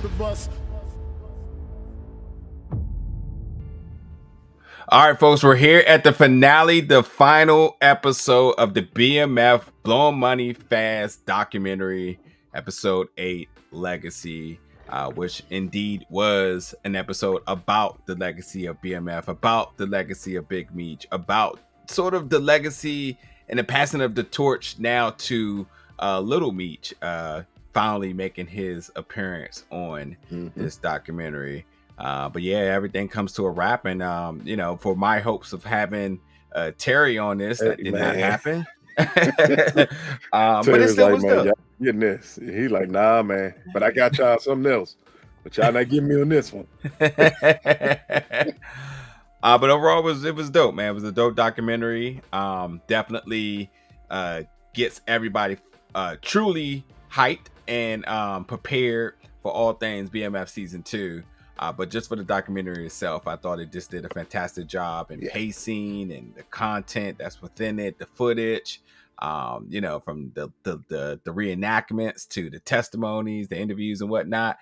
the bus. All right, folks, we're here at the finale, the final episode of the BMF Blowing Money Fast documentary, episode 8, Legacy, which indeed was an episode about the legacy of BMF, about the legacy of Big Meech, about sort of the legacy and the passing of the torch now to Little Meech, finally making his appearance on this documentary. But yeah, everything comes to a wrap, and for my hopes of having Terry on this, that did not happen. But it still was man, good. y'all getting this. He like, nah, man. But I got y'all something else. But y'all not getting me on this one. But overall, it was dope, man. It was a dope documentary. Definitely gets everybody truly hyped and prepared for all things BMF season 2. But just for the documentary itself, I thought it just did a fantastic job in pacing and the content that's within it, the footage, from the reenactments to the testimonies, the interviews and whatnot.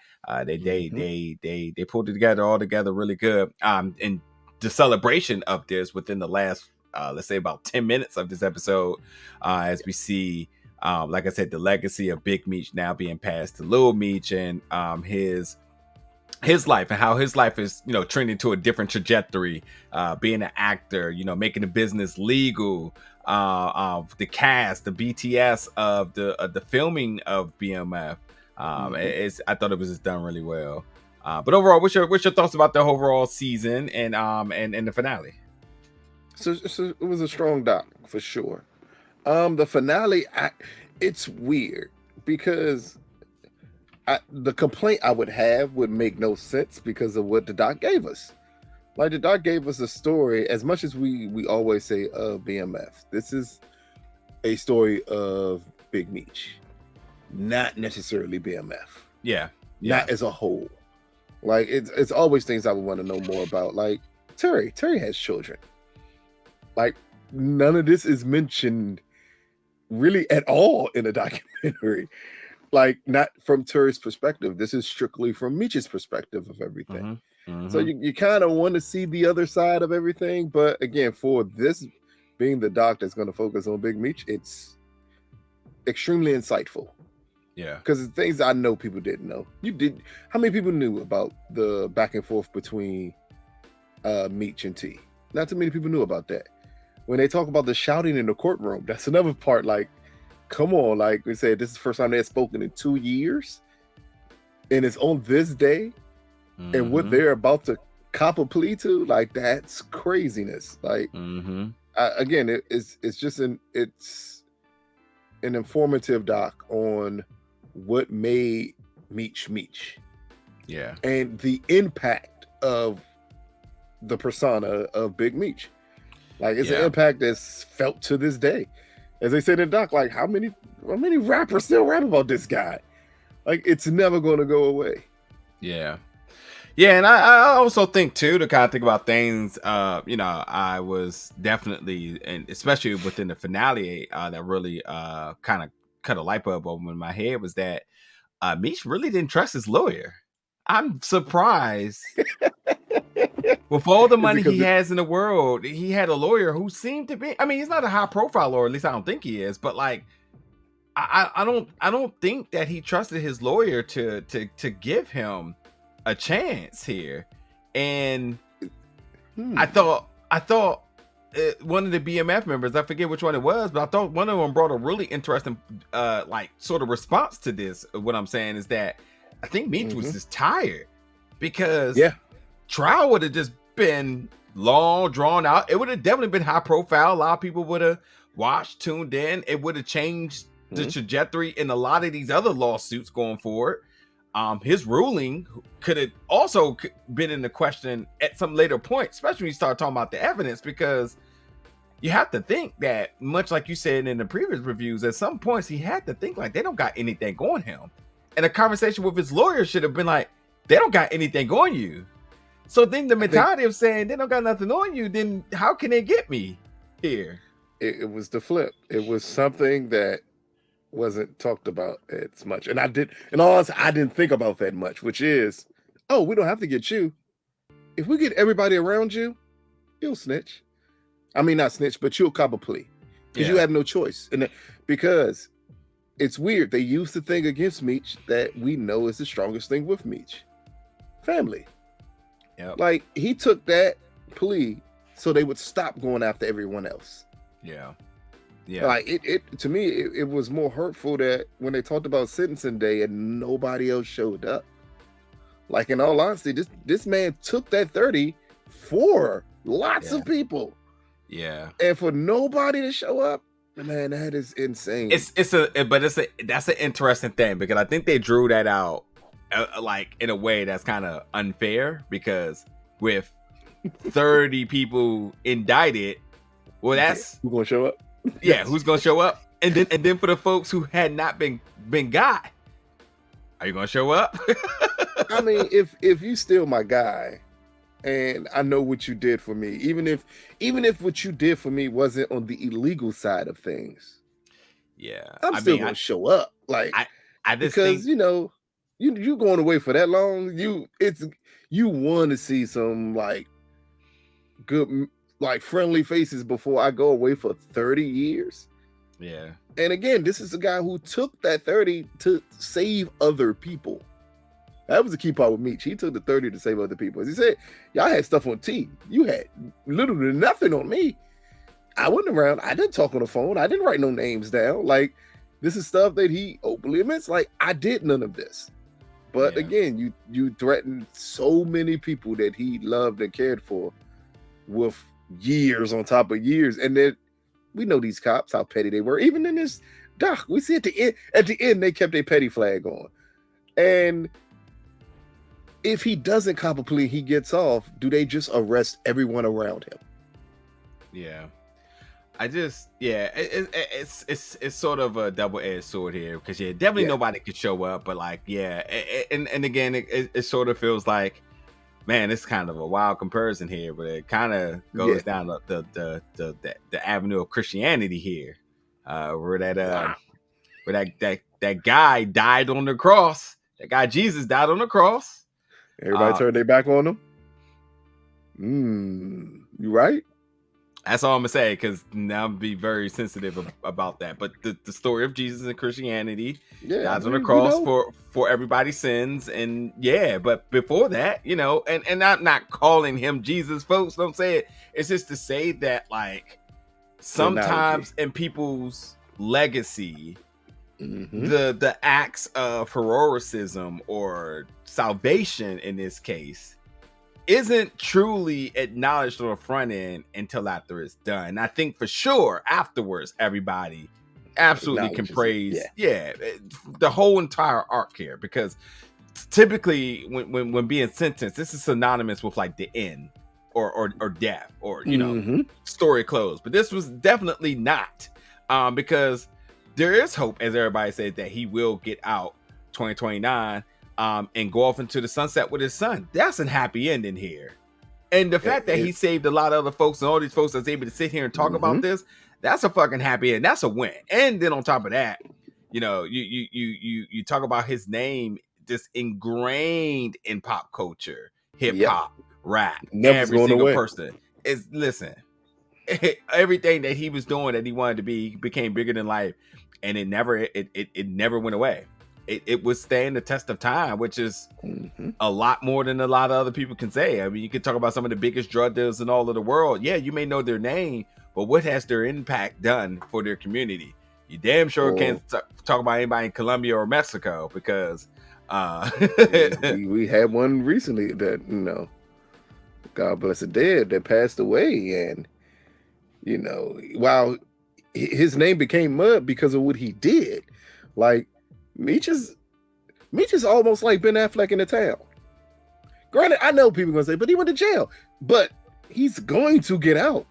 They pulled it all together really good. And the celebration of this within the last, let's say about 10 minutes of this episode, as we see, like I said, the legacy of Big Meech now being passed to Little Meech, and his life and how his life is, trending to a different trajectory, being an actor, making the business legal, the cast, the BTS of the filming of BMF. I thought it was just done really well. But overall, what's your thoughts about the overall season and the finale? So it was a strong doc for sure. The finale, it's weird because the complaint I would have would make no sense because of what the doc gave us. Like, the doc gave us a story, as much as we always say of BMF, this is a story of Big Meech, not necessarily BMF. Yeah. Not as a whole. Like, it's always things I would want to know more about. Like, Terry has children. Like, none of this is mentioned really at all in the documentary. Like, not from Terry's perspective. This is strictly from Meech's perspective of everything. So you kind of want to see the other side of everything. But again, for this being the doc that's going to focus on Big Meech, it's extremely insightful. Yeah. Because the things I know people didn't know. How many people knew about the back and forth between Meech and T? Not too many people knew about that. When they talk about the shouting in the courtroom, that's another part. Like, come on, like we said, this is the first time they had spoken in 2 years, and it's on this day, and what they're about to cop a plea to, like, that's craziness. Like, again, it's just an informative doc on what made Meech, yeah, and the impact of the persona of Big Meech. Like, it's an impact that's felt to this day. As they said in the doc, like, how many rappers still rap about this guy? Like, it's never going to go away. Yeah. Yeah, and I also think, too, to kind of think about things, I was definitely, and especially within the finale, that really kind of cut a light bulb open in my head, was that Meech really didn't trust his lawyer. I'm surprised. With all the money he has in the world, he had a lawyer who seemed to be, I mean, he's not a high profile lawyer, at least I don't think he is, but like, I don't think that he trusted his lawyer to give him a chance here. And I thought one of the BMF members, I forget which one it was, but I thought one of them brought a really interesting like sort of response to this. What I'm saying is that I think Meech was just tired, because trial would have just been long, drawn out. It would have definitely been high profile. A lot of people would have watched, tuned in. It would have changed the trajectory in a lot of these other lawsuits going forward. His ruling could have also been in the question at some later point, especially when you start talking about the evidence, because you have to think that, much like you said in the previous reviews, at some points he had to think like they don't got anything on him. And a conversation with his lawyer should have been like, they don't got anything on you. So then the mentality of saying they don't got nothing on you, then how can they get me here? It was the flip. It was something that wasn't talked about as much. And in all honesty, I didn't think about that much, which is, oh, we don't have to get you. If we get everybody around you, you'll snitch. I mean, not snitch, but you'll cop a plea because you have no choice. Because it's weird. They used the thing against Meech that we know is the strongest thing with Meech. Family. Yep. Like, he took that plea so they would stop going after everyone else. Yeah. Like, it to me, it was more hurtful that when they talked about sentencing day and nobody else showed up. Like, in all honesty, this man took that 30 for lots of people. Yeah. And for nobody to show up, man, that is insane. That's an interesting thing, because I think they drew that out like in a way that's kind of unfair, because with 30 people indicted, well, that's who's gonna show up. Yeah, who's gonna show up? And then for the folks who had not been got, are you gonna show up? I mean, if you steal my guy, and I know what you did for me, even if what you did for me wasn't on the illegal side of things, I'm still gonna show up. Like, I just because think, you know, you going away for that long, you want to see some like good, like friendly faces before I go away for 30 years. Yeah. And again, this is a guy who took that 30 to save other people. That was the key part with Meech. He took the 30 to save other people. As he said, y'all had stuff on T. You had little to nothing on me. I wasn't around. I didn't talk on the phone. I didn't write no names down. Like, this is stuff that he openly admits. Like, I did none of this. But again, you threatened so many people that he loved and cared for with years on top of years. And then we know these cops, how petty they were. Even in this doc, we see at the end, they kept their petty flag on. And if he doesn't cop a plea, he gets off, do they just arrest everyone around him? Yeah. I just, it's sort of a double-edged sword here, because definitely nobody could show up, but like, and again, it sort of feels like, man, it's kind of a wild comparison here, but it kind of goes down the avenue of Christianity here, where that guy died on the cross. That guy Jesus died on the cross. Everybody turned their back on him. You right? That's all I'm gonna say, because now I'm be very sensitive about that. But the story of Jesus and Christianity, dies on the cross for everybody's sins, and but before that, and I'm not calling him Jesus, folks. Don't say it. It's just to say that, like, sometimes in people's legacy, the acts of heroicism or salvation in this case isn't truly acknowledged on the front end until after it's done. I think for sure afterwards, everybody absolutely can praise the whole entire arc here, because typically when being sentenced, this is synonymous with like the end or death, or story closed. But this was definitely not, because there is hope, as everybody says, that he will get out 2029 and go off into the sunset with his son. That's a happy ending here. And the fact that he saved a lot of other folks, and all these folks that's able to sit here and talk about this, that's a fucking happy end. That's a win. And then on top of that, you talk about his name just ingrained in pop culture, hip hop, rap. Every single person is, listen, everything that he was doing that he wanted to be became bigger than life, and it never went away. It was staying the test of time, which is a lot more than a lot of other people can say. I mean, you can talk about some of the biggest drug dealers in all of the world. Yeah, you may know their name, but what has their impact done for their community? You damn sure can't talk about anybody in Colombia or Mexico, because we had one recently that, God bless the dead, that passed away. And, while his name became mud because of what he did, like, Meech is almost like Ben Affleck in The Town. Granted, I know people are gonna say, but he went to jail. But he's going to get out.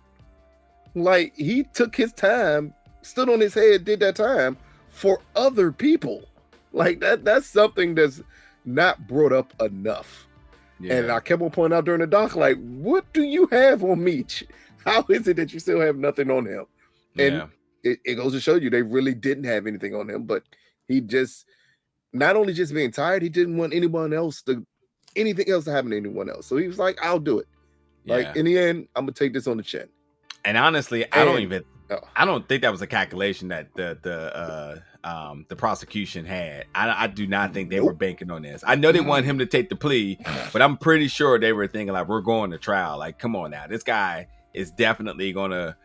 Like, he took his time, stood on his head, did that time for other people. Like, that's something that's not brought up enough. And I kept on pointing out during the doc, like, what do you have on Meech? How is it that you still have nothing on him? And it goes to show you they really didn't have anything on him, but he just not only just being tired, he didn't want anything else to happen to anyone else. So he was like, I'll do it. Like Yeah. in the end, I'm gonna take this on the chin. And honestly, I don't think that was a calculation that the prosecution had. I do not think they were banking on this. I know they want him to take the plea, but I'm pretty sure they were thinking like, we're going to trial. Like, come on now, this guy is definitely gonna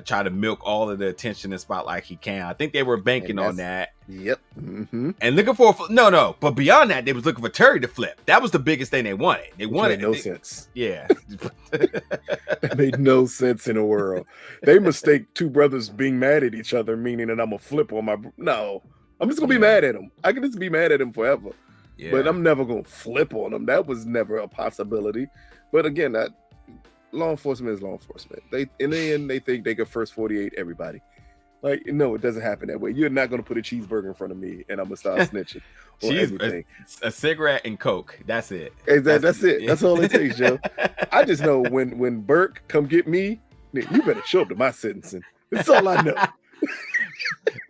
try to milk all of the attention and spotlight he can. I think they were banking on that. Yep. And looking for but beyond that, they was looking for Terry to flip. That was the biggest thing they wanted. They wanted no sense. Yeah. That made no sense in the world. They mistake two brothers being mad at each other, meaning that I'm gonna flip on no. I'm just gonna be mad at him. I can just be mad at him forever. Yeah. But I'm never gonna flip on him. That was never a possibility. But again, that law enforcement is law enforcement. They in the end they think they can first 48 everybody. Like, no, it doesn't happen that way. You're not gonna put a cheeseburger in front of me and I'm gonna start snitching. A cigarette and Coke. That's it. That's it. That's all it takes, Joe. I just know when Burke come get me, you better show up to my sentencing. That's all I know.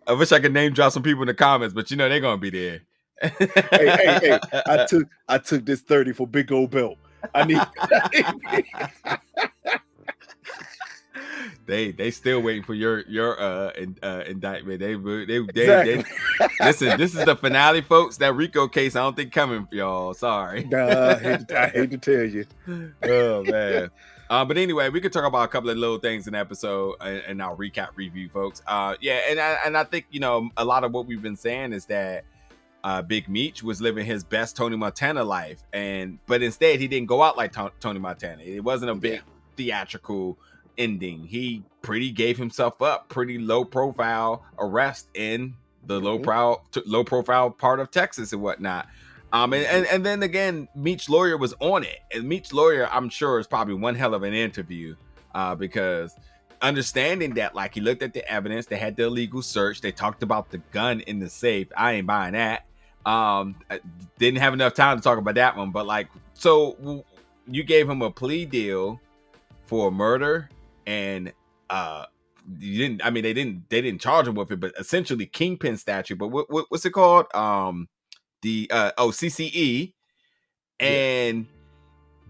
I wish I could name drop some people in the comments, but they're gonna be there. Hey! I took this 30 for Big Old Belt. I need. They still waiting for your indictment. They listen. This is the finale, folks. That Rico case, I don't think coming for y'all. Sorry. I hate to tell you. Oh man. But anyway, we could talk about a couple of little things in the episode and our recap review, folks. And I think a lot of what we've been saying is that Big Meech was living his best Tony Montana life, but instead he didn't go out like Tony Montana. It wasn't a big theatrical ending. He gave himself up, pretty low profile arrest in the low profile part of Texas and whatnot. And then again, Meech's lawyer was on it, and Meech's lawyer, I'm sure, is probably one hell of an interview because understanding that, like, he looked at the evidence, they had the illegal search, they talked about the gun in the safe. I ain't buying that. Didn't have enough time to talk about that one, but like, so you gave him a plea deal for murder, and they didn't charge him with it, but essentially kingpin statute. But what's it called? CCE. And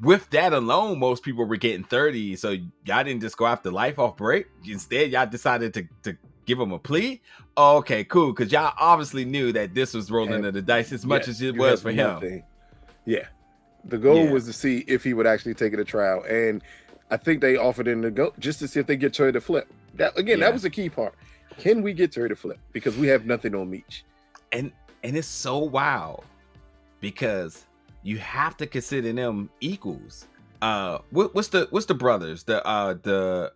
with that alone, most people were getting 30. So y'all didn't just go after life off break. Instead, y'all decided to give him a plea. Oh, okay, cool. Because y'all obviously knew that this was rolling of the dice as much as it was for him. Yeah. The goal was to see if he would actually take it to trial. And I think they offered him to go just to see if they get Terry to flip. That was the key part. Can we get Terry to flip? Because we have nothing on Meech. And it's so wild because you have to consider them equals. What's the brothers? The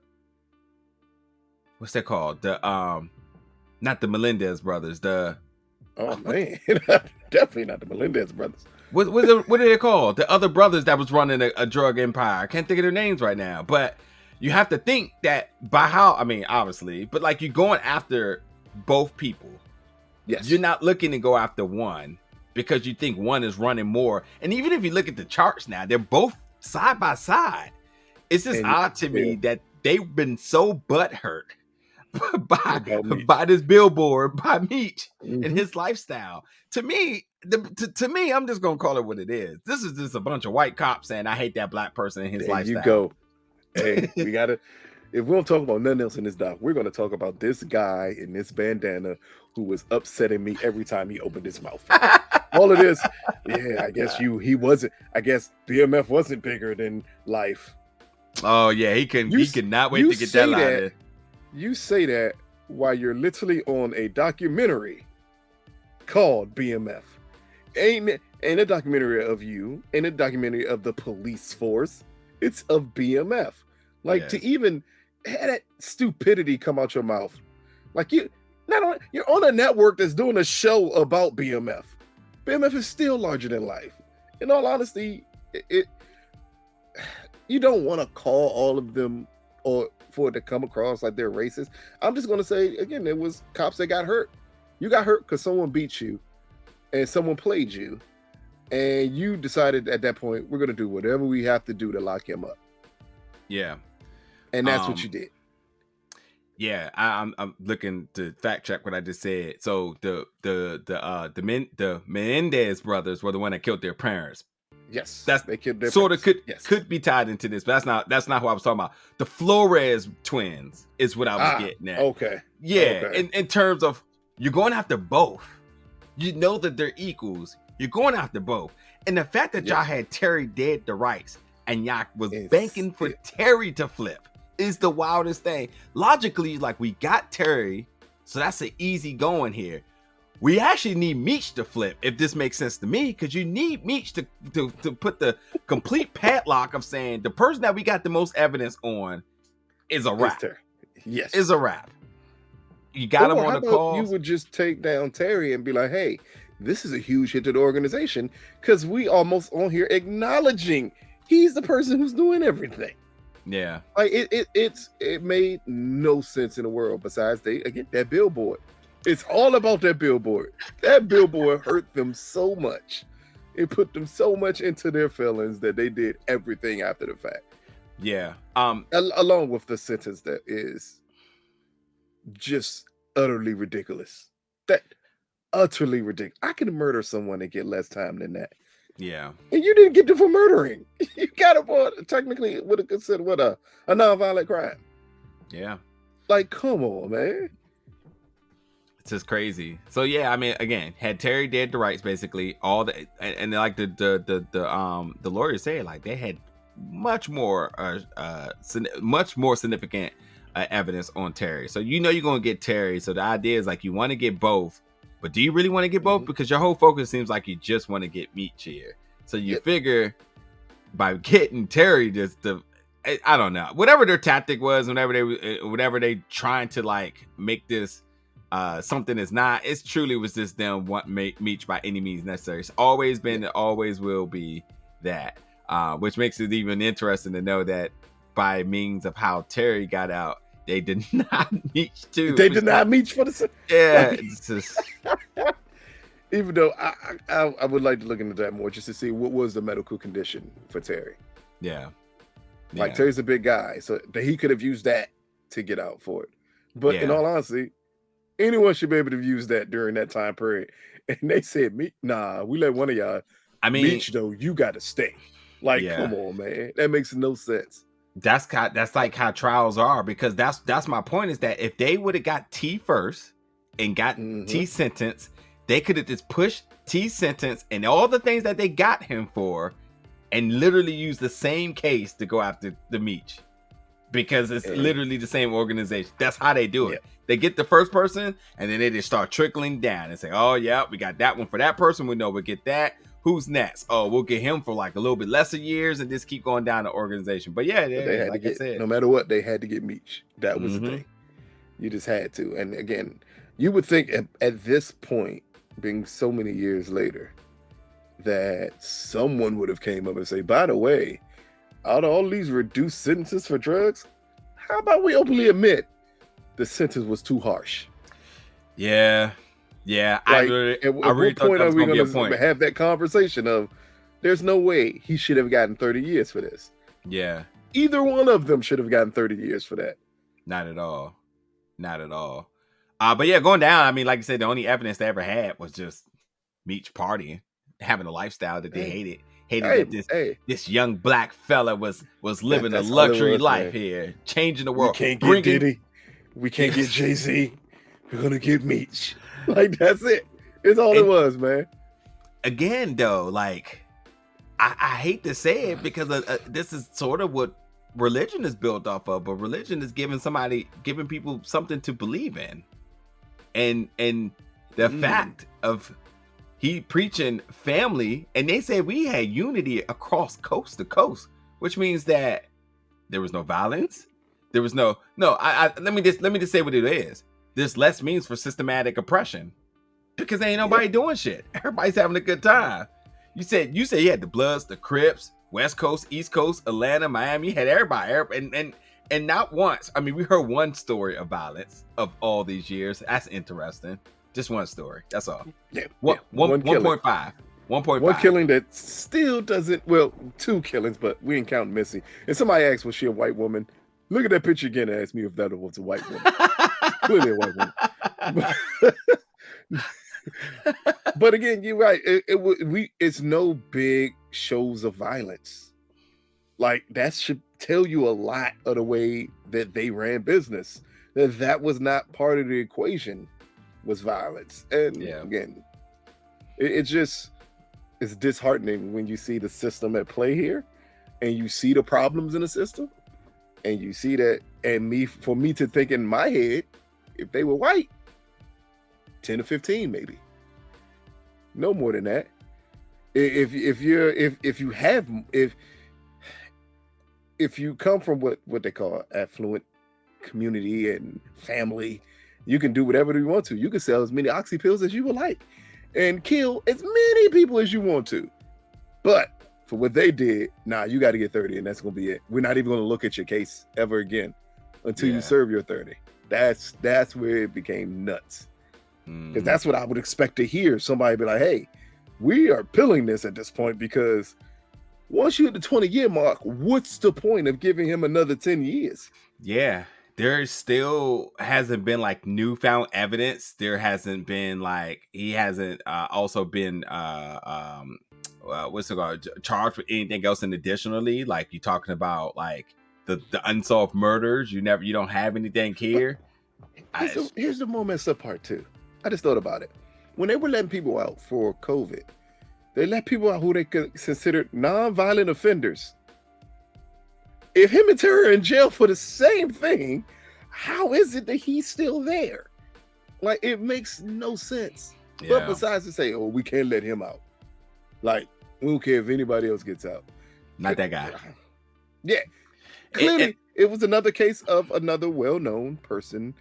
what's that called? The not the Melendez brothers. Man, definitely not the Melendez brothers. What are they called? The other brothers that was running a drug empire. I can't think of their names right now. But you have to think that obviously, but like, you're going after both people. Yes. You're not looking to go after one because you think one is running more. And even if you look at the charts now, they're both side by side. It's just odd to me that they've been so butthurt by this billboard, by Meech and his lifestyle. To me, I'm just gonna call it what it is. This is just a bunch of white cops saying, I hate that black person and his lifestyle. You go. Hey, we gotta. If we don't talk about nothing else in this doc, we're gonna talk about this guy in this bandana who was upsetting me every time he opened his mouth. All of this, I guess he wasn't. I guess BMF wasn't bigger than life. Oh yeah, he could not wait to get that line. You say that while you're literally on a documentary called BMF. Ain't a documentary of you, ain't a documentary of the police force. It's of BMF. Like, to even have that stupidity come out your mouth. Like, you're on a network that's doing a show about BMF. BMF is still larger than life. In all honesty, you don't want to call all of them or for it to come across like they're racist. I'm just going to say, again, it was cops that got hurt. You got hurt because someone beat you and someone played you. And you decided at that point, we're going to do whatever we have to do to lock him up. Yeah. And that's what you did. Yeah, I'm looking to fact check what I just said. So the Menendez brothers were the one that killed their parents. Yes, That's they killed their sort of parents. Yes. could be tied into this, but that's not who I was talking about. The Flores twins is what I was Ah, getting at. okay. Yeah, Okay. in terms of you're going after both. You know that they're equals. You're going after both. And the fact that Yeah. y'all had Terry dead to rights and y'all was It's banking for Terry to flip is the wildest thing. Logically, like we got Terry, so that's an easy going here. We actually need Meech to flip, if this makes sense to me, because you need Meech to put the complete padlock of saying the person that we got the most evidence on is a wrap. Terry. Yes. Is a wrap. You got him Or on how the about you calls. would just take down Terry and be like, hey, this is a huge hit to the organization, because we almost on here acknowledging he's the person who's doing everything. Yeah. Like it made no sense in the world besides that billboard. It's all about that billboard. That billboard hurt them so much. It put them so much into their feelings that they did everything after the fact. Yeah. Along with the sentence that is just utterly ridiculous. That utterly ridiculous. I can murder someone and get less time than that. Yeah. And you didn't get them for murdering. You got it for technically would have considered what a non-violent crime. Yeah. Like, come on, man. It's just crazy. So yeah, I mean, again, had Terry dead to rights, basically all the and like the lawyers say, like they had much more significant evidence on Terry. So you know you're gonna get Terry. So the idea is like you want to get both, but do you really want to get both? Because your whole focus seems like you just want to get Meech here. So you figure by getting Terry, just I don't know, whatever their tactic was, whatever they trying to like make this something is not. It's truly was just them want Meech by any means necessary. It's always been, it always will be that. Which makes it even interesting to know that by means of how Terry got out, they did not Meech too. They did not Meech for the yeah. It's just even though I would like to look into that more just to see what was the medical condition for Terry. Yeah. Like Terry's a big guy, so he could have used that to get out for it. But in all honesty, anyone should be able to use that during that time period. And they said, nah, we let one of y'all. I mean, Meech, though, you got to stay. Like, come on, man. That makes no sense. That's like how trials are, because that's my point, is that if they would have got T first and got T sentence, they could have just pushed T sentence and all the things that they got him for and literally use the same case to go after the Meech, because it's literally the same organization. That's how they do it. They get the first person and then they just start trickling down and say, oh yeah, we got that one for that person. We know we'll get that. Who's next? Oh, we'll get him for like a little bit lesser years and just keep going down the organization. But yeah, they had like to get, I said, no matter what, they had to get Meech. That was the thing. You just had to. And again, you would think at this point, being so many years later, that someone would have came up and say, by the way, out of all these reduced sentences for drugs, how about we openly admit the sentence was too harsh? Yeah. Like, I really thought that was going to be a point. Have that conversation of, there's no way he should have gotten 30 years for this. Yeah. Either one of them should have gotten 30 years for that. Not at all. Not at all. But yeah, going down, I mean, like I said, the only evidence they ever had was just Meech partying, having a lifestyle that they hated. That this young black fella was living a luxury life here, changing the world. We can't get Diddy. We can't get Jay-Z. We're going to get Meech. Like, that's it. It's all it was, man. Again, though, like, I hate to say it, because this is sort of what religion is built off of, but religion is giving people something to believe in. And the fact of he preaching family, and they say we had unity across coast to coast, which means that there was no violence. There was no. Let me just say what it is. There's less means for systematic oppression, because ain't nobody doing shit. Everybody's having a good time. You said you had the Bloods, the Crips, West Coast, East Coast, Atlanta, Miami. You had everybody, and not once. I mean, we heard one story of violence of all these years. That's interesting. Just one story. That's all. Yeah. 1.5. 1.5. One killing that still doesn't. Well, two killings, but we ain't counting Missy. And somebody asked, was she a white woman? Look at that picture again and ask me if that was a white woman. Clearly a white woman. But again, you're right. It's no big shows of violence. Like that should tell you a lot of the way that they ran business. That was not part of the equation, was violence. And Yeah. again, it's disheartening when you see the system at play here, and you see the problems in the system, and you see that, and for me to think in my head, if they were white, 10 to 15 maybe, no more than that. If you come from what they call affluent community and family, you can do whatever you want to. You can sell as many oxy pills as you would like and kill as many people as you want to. But for what they did, you got to get 30, and that's going to be it. We're not even going to look at your case ever again until you serve your 30. That's where it became nuts. Because that's what I would expect to hear. Somebody be like, hey, we are pilling this at this point, because once you hit the 20-year mark, what's the point of giving him another 10 years? Yeah. There still hasn't been like newfound evidence. There hasn't been like, he hasn't also been what's it called, charged with anything else. And additionally, like you're talking about like the unsolved murders, you don't have anything here. Here's the more messed up part too. I just thought about it. When they were letting people out for COVID, they let people out who they considered non-violent offenders. If him and Terry are in jail for the same thing, how is it that he's still there? Like, it makes no sense. Yeah. But besides to say, oh, we can't let him out. Like, we don't care if anybody else gets out. Not that guy. Yeah. Clearly, it was another case of another well-known person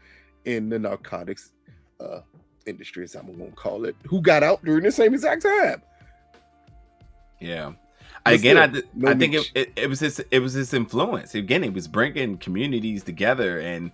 in the narcotics industry, as I'm going to call it, who got out during the same exact time. Yeah. Again, I think it was his influence. Again, it was bringing communities together, and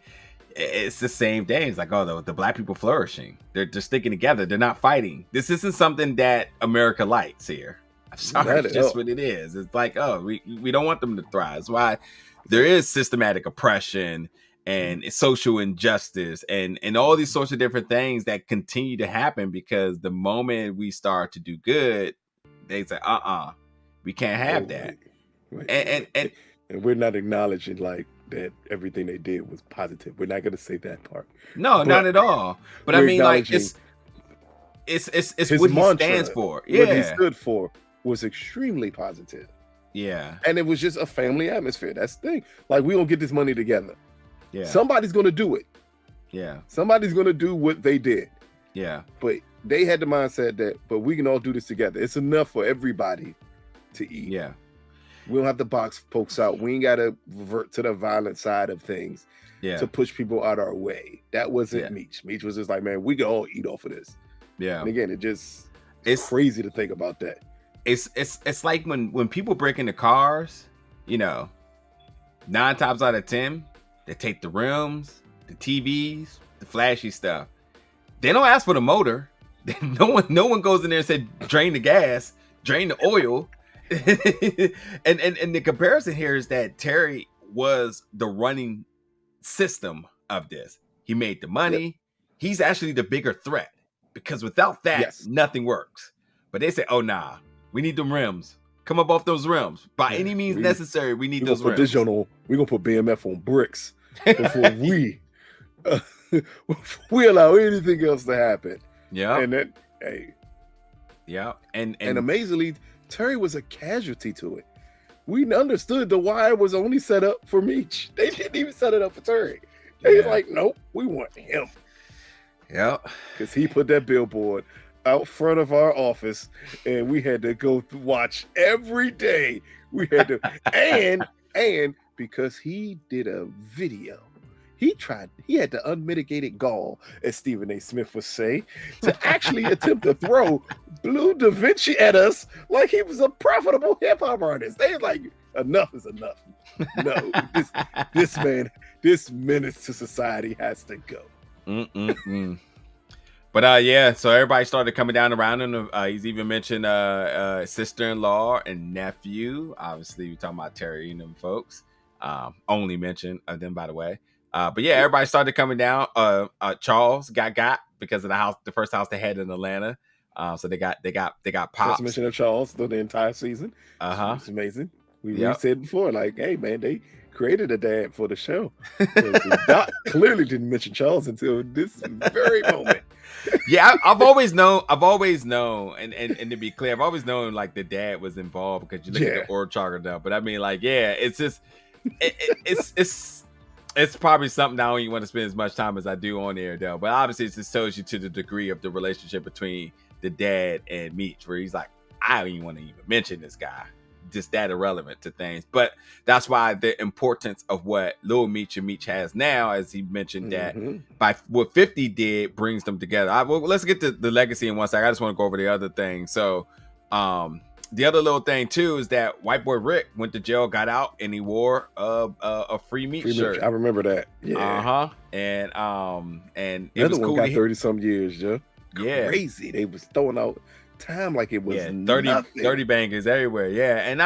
it's the same thing. It's like, oh, the black people flourishing. They're just sticking together. They're not fighting. This isn't something that America likes here. I'm sorry, it's just what it is. It's like, oh, we don't want them to thrive. That's why there is systematic oppression and social injustice and all these sorts of different things that continue to happen, because the moment we start to do good, they say, we can't have that. And we're not acknowledging like that everything they did was positive. We're not going to say that part. No, not at all. But I mean, like, it's what mantra, he stands for. Yeah. What he stood for was extremely positive. Yeah. And it was just a family atmosphere. That's the thing. Like, we don't get this money together. Yeah. Somebody's going to do it. Yeah. Somebody's going to do what they did. Yeah. But they had the mindset that, but we can all do this together. It's enough for everybody to eat. Yeah. We don't have to box folks out. We ain't got to revert to the violent side of things to push people out our way. That wasn't Meech. Meech was just like, man, we can all eat off of this. Yeah. And again, it's crazy to think about that. It's like when people break into cars, 9 times out of 10, they take the rims, the TVs, the flashy stuff. They don't ask for the motor. No one goes in there and said, drain the gas, drain the oil. and the comparison here is that Terry was the running system of this. He made the money. Yep. He's actually the bigger threat, because without that, nothing works. But they say, oh, nah, we need them rims. Come up off those rims. By any means necessary, we need those rims. We're going to put BMF on bricks before we allow anything else to happen. Yeah. And then, hey. Yeah. And amazingly, Terry was a casualty to it. We understood the wire was only set up for Meech. They didn't even set it up for Terry. They was like, nope, we want him. Yeah. Because he put that billboard out front of our office, and we had to go watch every day. We had to, and because he did a video, he had the unmitigated gall, as Stephen A. Smith would say, to actually attempt to throw Blue Da Vinci at us like he was a profitable hip-hop artist. They was like, enough is enough. No, this menace to society has to go. But so everybody started coming down around him. He's even mentioned sister-in-law and nephew. Obviously, we're talking about Terry and them folks. Only mention of them, by the way. But yeah, everybody started coming down. Charles got because of the first house they had in Atlanta. So they got First pops. mention of Charles through the entire season. Uh-huh. It's amazing. We Yep. said before, like, hey man, they created a dad for the show because the doc clearly didn't mention Charles until this very moment. Yeah, I've always known, and to be clear, I've always known like the dad was involved because you look at the org chart now. But I mean, like, yeah, it's just it's probably something I don't even want to spend as much time as I do on there though. But obviously, it just shows you to the degree of the relationship between the dad and Meech, where he's like, I don't even want to even mention this guy. Just that irrelevant to things. But that's why the importance of what Lil Meech and Meech has now, as he mentioned, that by what 50 did brings them together. Well, let's get to the legacy in one second. I just want to go over the other thing. So the other little thing too is that White Boy Rick went to jail, got out, and he wore a free Meech shirt. I remember that. Yeah. And it another was one cool. Got 30 some years, Joe. Yeah. Crazy. They was throwing out time like it was 30 bangers everywhere. Yeah. And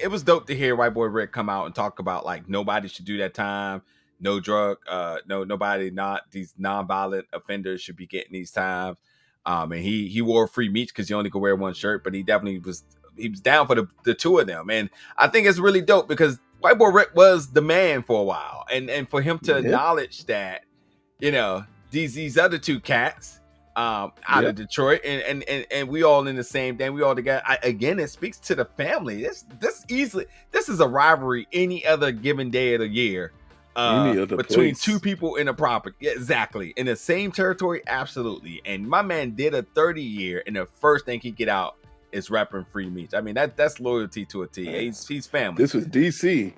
it was dope to hear White Boy Rick come out and talk about like nobody should do that time. No drug, nobody, not these non-violent offenders should be getting these times. And he wore free Meech because he only could wear one shirt, but he definitely was down for the two of them. And I think it's really dope because White Boy Rick was the man for a while. And for him to acknowledge that, these other two cats out of Detroit and we all in the same thing, we all together. Again, it speaks to the family. This is a rivalry any other given day of the year between two people in a property. Yeah, exactly, in the same territory. Absolutely. And my man did a 30-year, and the first thing he get out is repping free Meech. I mean, that's loyalty to a T. He's family. This was DC.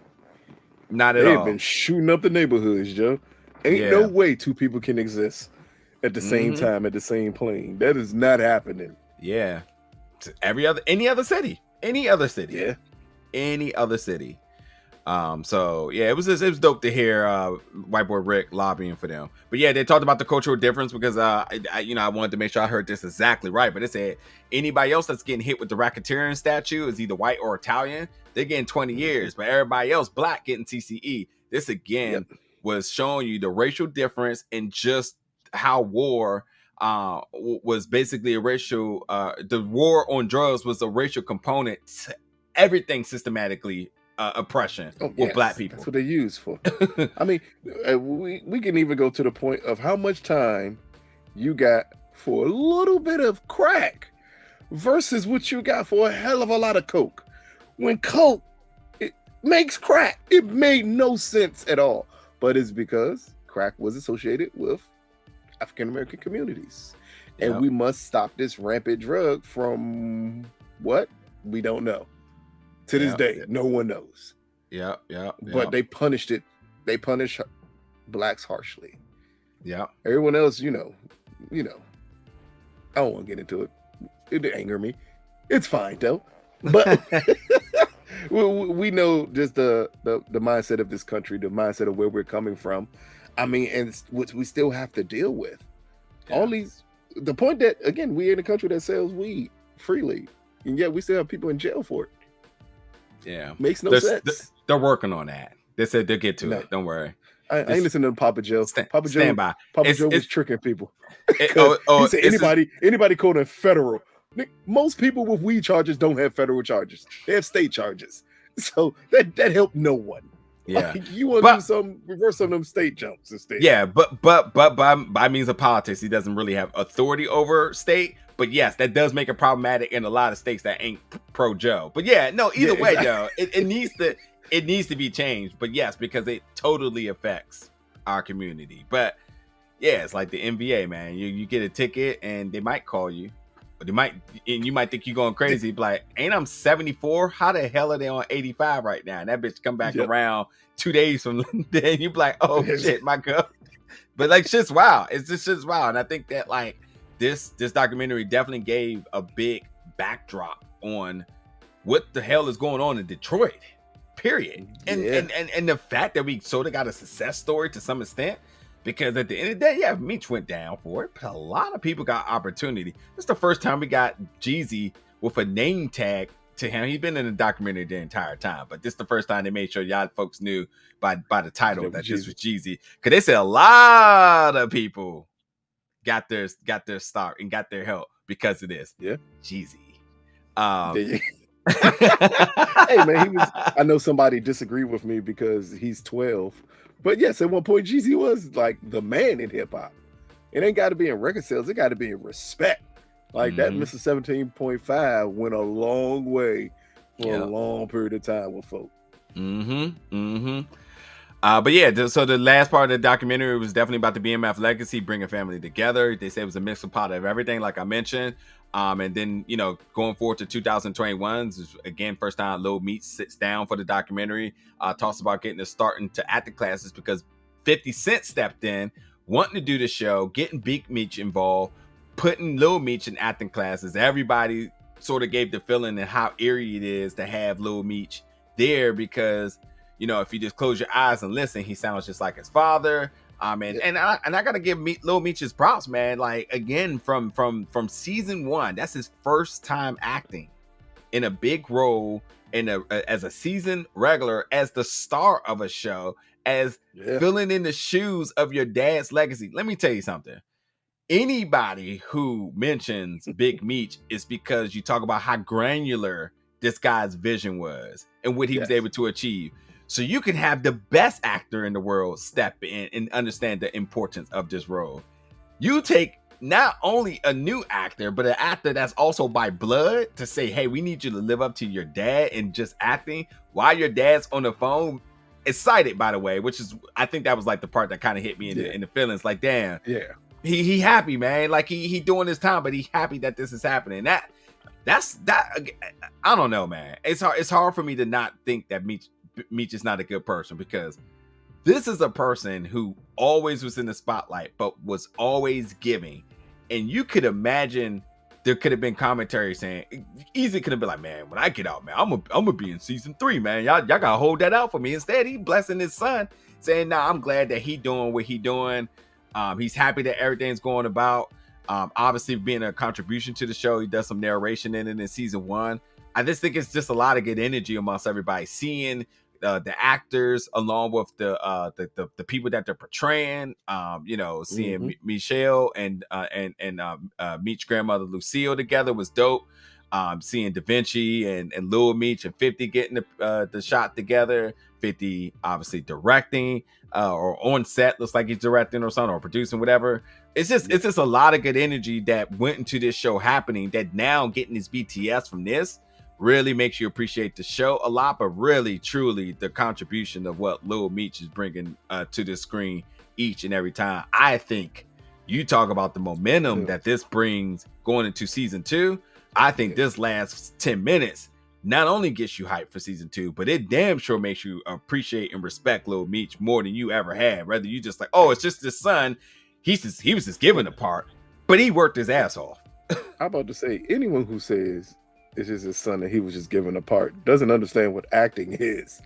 Not at all. They've been shooting up the neighborhoods, Joe. Ain't no way two people can exist at the same time at the same plane. That is not happening. Yeah. Any other city. Yeah. Any other city. So yeah, it was dope to hear White Boy Rick lobbying for them. But yeah, they talked about the cultural difference because I wanted to make sure I heard this exactly right. But it said anybody else that's getting hit with the racketeering statute is either white or Italian. They're getting 20 years, but everybody else black getting TCE. This again was showing you the racial difference in just how war was basically a racial. The war on drugs was a racial component to everything systematically. Oppression with black people. That's what they use for. I mean, we can even go to the point of how much time you got for a little bit of crack versus what you got for a hell of a lot of coke. When coke it makes crack, it made no sense at all. But it's because crack was associated with African American communities, and we must stop this rampant drug from what we don't know. To this day, no one knows. Yeah. But they punished it. They punish blacks harshly. Yeah. Everyone else, I don't want to get into it. It'd anger me. It's fine though. But we know just the mindset of this country, the mindset of where we're coming from. I mean, and it's what we still have to deal with. All these, the point that again, we're in a country that sells weed freely, and yet we still have people in jail for it. Yeah, makes no sense. They're working on that. They said they'll get to it. Don't worry. I ain't listening to Papa Joe. Papa Joe was tricking people. He said anybody called in federal. Most people with weed charges don't have federal charges. They have state charges. So that helped no one. Yeah, like, you want to reverse some of them state jumps instead. Yeah, but by means of politics, he doesn't really have authority over state. But yes, that does make it problematic in a lot of states that ain't pro Joe. But yeah, no, either way, though, it needs to be changed. But yes, because it totally affects our community. But yeah, it's like the NBA, man. You get a ticket and they might call you. But you might think you're going crazy. But like, ain't I'm 74? How the hell are they on 85 right now? And that bitch come back around 2 days from then. You be like, oh shit, my God. But like, shit's wild. It's just shit's wild. And I think that like this documentary definitely gave a big backdrop on what the hell is going on in Detroit. Period. And the fact that we sort of got a success story to some extent. Because at the end of the day, Meech went down for it, but a lot of people got opportunity. It's the first time we got Jeezy with a name tag to him. He's been in the documentary the entire time, but this is the first time they made sure y'all folks knew by the title that this was Jeezy. Because they said a lot of people got their start and got their help because of this. Yeah, Jeezy. Hey man, he was. I know somebody disagreed with me because he's 12, but yes, at one point Jeezy was like the man in hip hop. It ain't got to be in record sales; it got to be in respect. Like that Mr. 17.5 went a long way for a long period of time with folk. But yeah, so the last part of the documentary was definitely about the BMF legacy, bringing family together. They said it was a mixed pot of everything, like I mentioned. And then, you know, going forward to 2021, again, first time Lil Meech sits down for the documentary, talks about getting to start into acting classes because 50 Cent stepped in, wanting to do the show, getting Big Meech involved, putting Lil Meech in acting classes. Everybody sort of gave the feeling and how eerie it is to have Lil Meech there because, you know, if you just close your eyes and listen, he sounds just like his father. And I gotta give Lil Meech his props, man. Like again, from season 1, that's his first time acting in a big role as a season regular, as the star of a show, as filling in the shoes of your dad's legacy. Let me tell you something. Anybody who mentions Big Meech is because you talk about how granular this guy's vision was and what he was able to achieve. So you can have the best actor in the world step in and understand the importance of this role. You take not only a new actor, but an actor that's also by blood to say, hey, we need you to live up to your dad and just acting while your dad's on the phone. Excited, by the way, which is, I think that was like the part that kind of hit me in the feelings. Like, damn. Yeah. He happy, man. Like he doing his time, but he happy that this is happening. That's I don't know, man. It's hard for me to not think that Meech is not a good person, because this is a person who always was in the spotlight, but was always giving. And you could imagine there could have been commentary saying, easily could have been like, man, when I get out, man, I'm gonna be in season 3, man. Y'all gotta hold that out for me. Instead, he blessing his son, saying, nah, I'm glad that he doing what he doing. He's happy that everything's going about. Obviously, being a contribution to the show, he does some narration in it in season 1. I just think it's just a lot of good energy amongst everybody. Seeing the actors along with the people that they're portraying. Seeing Michelle and Meech's grandmother Lucille together was dope. Seeing Da Vinci and Lil Meech and 50 getting the shot together. 50 obviously directing or on set, looks like he's directing or something, or producing, whatever. It's just a lot of good energy that went into this show happening, that now getting this BTS from this really makes you appreciate the show a lot. But really, truly, the contribution of what Lil Meech is bringing to the screen each and every time. I think you talk about the momentum that this brings going into season 2. I think this last 10 minutes not only gets you hyped for season 2, but it damn sure makes you appreciate and respect Lil Meech more than you ever had. Whether you just like, oh, it's just his son. He was just given a part, but he worked his ass off. I'm about to say, anyone who says it's just his son and he was just given a part doesn't understand what acting is.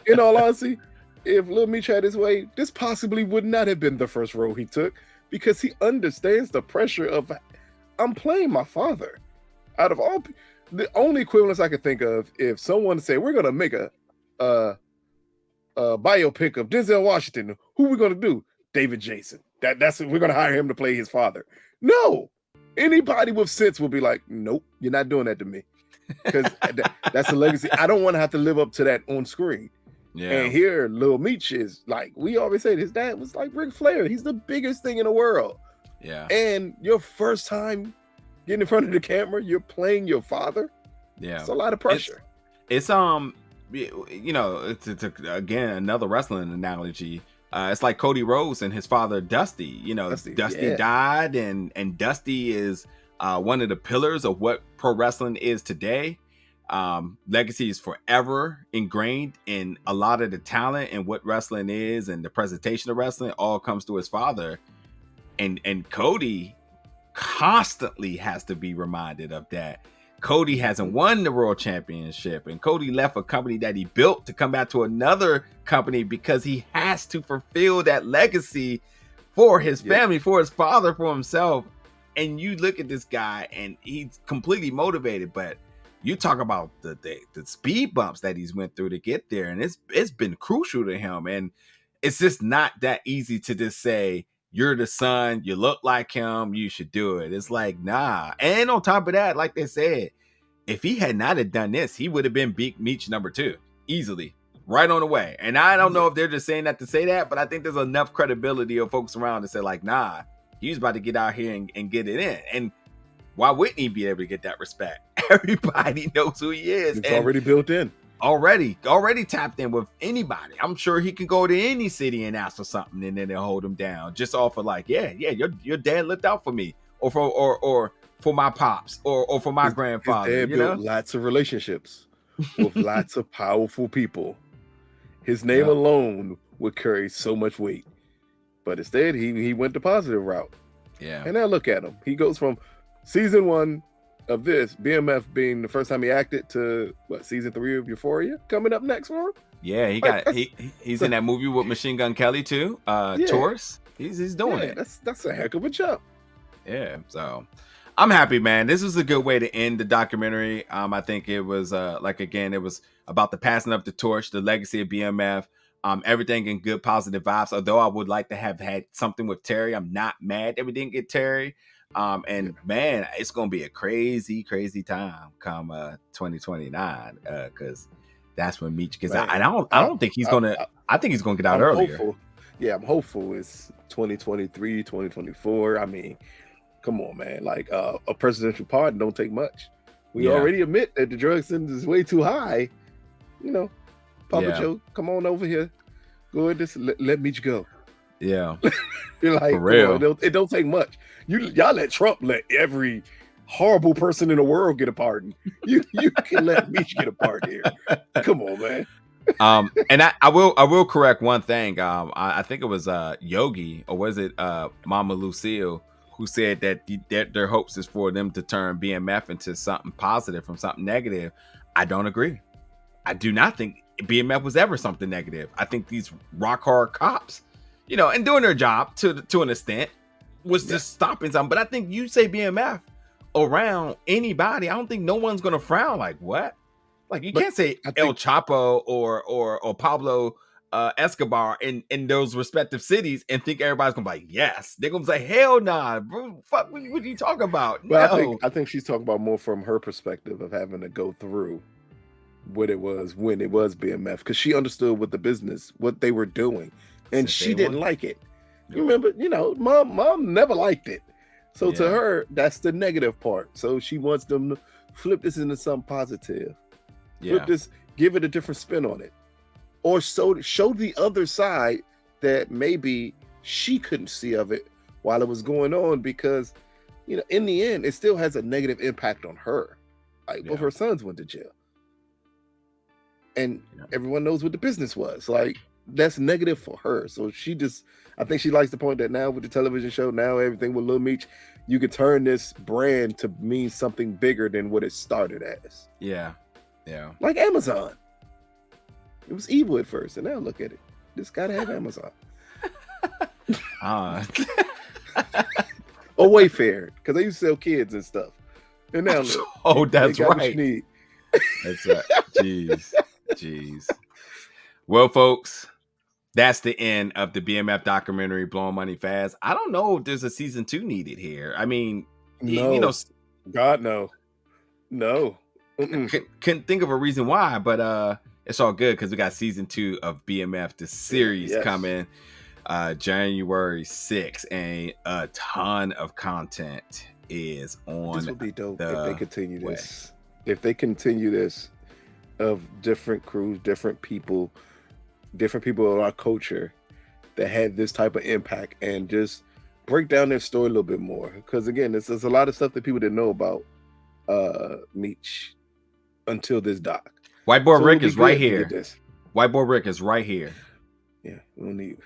In all honesty, if Lil Meech had his way, this possibly would not have been the first role he took, because he understands the pressure of, I'm playing my father. Out of all, the only equivalence I could think of, if someone said, we're going to make a biopic of Denzel Washington, who are we going to do? David Jason. That's we're going to hire him to play his father. No. Anybody with sense will be like, nope, you're not doing that to me. Because that's a legacy. I don't want to have to live up to that on screen. Yeah. And here, Lil Meech is like, we always say, his dad was like Ric Flair. He's the biggest thing in the world. Yeah. And your first time getting in front of the camera, you're playing your father. Yeah. It's a lot of pressure. It's again, another wrestling analogy. It's like Cody Rhodes and his father Dusty. Dusty died, and Dusty is one of the pillars of what pro wrestling is today. Legacy is forever ingrained in a lot of the talent and what wrestling is, and the presentation of wrestling all comes to his father. And Cody constantly has to be reminded of that. Cody hasn't won the world championship, and Cody left a company that he built to come back to another company because he has to fulfill that legacy for his family, for his father, for himself. And you look at this guy and he's completely motivated, but you talk about the speed bumps that he's went through to get there, and it's been crucial to him. And it's just not that easy to just say you're the son, you look like him, you should do it. It's like, nah. And on top of that, like they said, if he had not have done this, he would have been Big Meech number 2 easily, right on the way. And I don't know if they're just saying that to say that, but I think there's enough credibility of folks around to say like, nah, he's about to get out here and get it in. And why wouldn't he be able to get that respect? Everybody knows who he is. It's already built in. Already tapped in with anybody. I'm sure he can go to any city and ask for something, and then they'll hold him down just off of like, yeah, your dad looked out for me, or for my pops, or for my grandfather. His dad built lots of relationships with lots of powerful people. His name alone would carry so much weight, but instead he went the positive route. Yeah, and now look at him. He goes from season 1 of this, BMF being the first time he acted, to what, season 3 of Euphoria coming up next for him. Yeah, he's in that movie with Machine Gun Kelly too. Taurus. He's doing it. That's a heck of a jump. Yeah, so I'm happy, man. This was a good way to end the documentary. I think it was it was about the passing of the torch, the legacy of BMF. Everything in good, positive vibes. Although I would like to have had something with Terry. I'm not mad that we didn't get Terry. Man, it's gonna be a crazy time come 2029, because that's when Meech gets out. I don't think he's gonna. I think he's gonna get out earlier. Hopeful. Yeah, I'm hopeful it's 2023, 2024. I mean, come on, man. Like a presidential pardon don't take much. We already admit that the drug sentence is way too high. You know, Papa Joe, come on over here. Go ahead, just let Meech go. Yeah. You're like, for real. It don't take much. Y'all let Trump let every horrible person in the world get a pardon. You can let Meech get a pardon here. Come on, man. And I will correct one thing. I think it was Yogi, or was it Mama Lucille, who said that their hopes is for them to turn BMF into something positive from something negative. I don't agree. I do not think BMF was ever something negative. I think these rock hard cops, and doing their job to an extent, was just stopping something. But I think you say BMF around anybody, I don't think no one's gonna frown like, what? Like, you can't say El Chapo or Pablo Escobar in those respective cities and think everybody's gonna be like, yes. They're gonna say, hell nah, bro, fuck, what are you talking about? But no. I think she's talking about more from her perspective of having to go through what it was when it was BMF, because she understood what they were doing, and she didn't like it. You remember, mom never liked it. So to her, that's the negative part. So she wants them to flip this into something positive. Flip this, give it a different spin on it. Or show the other side that maybe she couldn't see of it while it was going on, because, in the end, it still has a negative impact on her. Like, both her sons went to jail. And everyone knows what the business was. Like, that's negative for her. So I think she likes the point that now with the television show, now everything with Lil Meech, you could turn this brand to mean something bigger than what it started as. Yeah. Like Amazon. It was evil at first, and now look at it. Just gotta have Amazon. Or Wayfair, because they used to sell kids and stuff. And now look, that's right. What you need. That's right. Jeez. Well, folks, that's the end of the BMF documentary, Blowing Money Fast. I don't know if there's a season 2 needed here. I mean, no. God, no. Couldn't think of a reason why, but it's all good because we got season 2 of BMF, the series, coming January 6th, and a ton of content is on. This would be dope if they continue this. If they continue this, of different crews, different people of our culture that had this type of impact, and just break down their story a little bit more. Because again, there's a lot of stuff that people didn't know about Meech until this doc. White Boy Rick is right here. White Boy Rick is right here. Yeah, we'll need.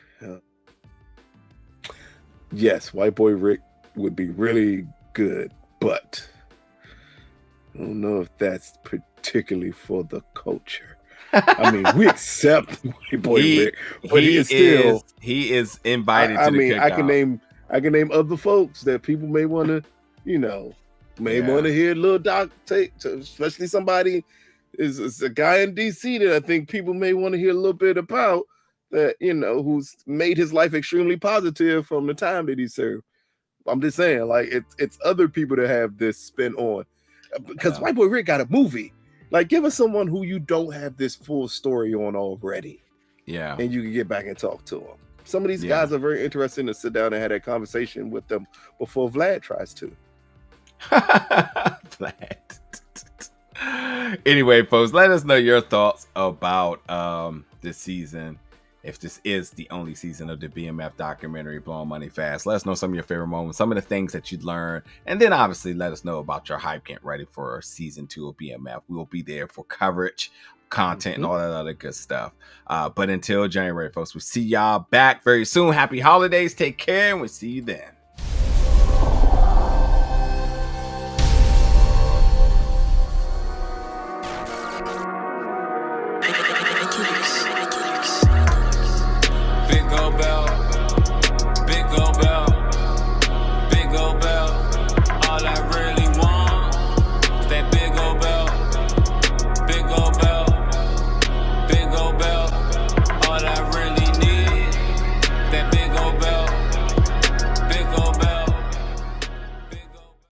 Yes, White Boy Rick would be really good, but I don't know if that's particularly for the culture. I mean, we accept White Boy Rick, but he is invited to the cookout. I can name other folks that people may want to, May want to hear Lil Doc take, especially somebody is a guy in DC that I think people may want to hear a little bit about, that, you know, who's made his life extremely positive from the time that he served. I'm just saying, like, it's other people that have this spin on, because White Boy Rick got a movie. Like, give us someone who you don't have this full story on already. Yeah. And you can get back and talk to them. Some of these guys are very interesting to sit down and have that conversation with them before Vlad tries to. Vlad. Anyway, folks, let us know your thoughts about this season. If this is the only season of the BMF documentary, Blowing Money Fast, let us know some of your favorite moments, some of the things that you learned, and then obviously let us know about your hype getting ready for season 2 of BMF. We will be there for coverage, content, and all that other good stuff. But until January, folks, we'll see y'all back very soon. Happy holidays. Take care, and we'll see you then.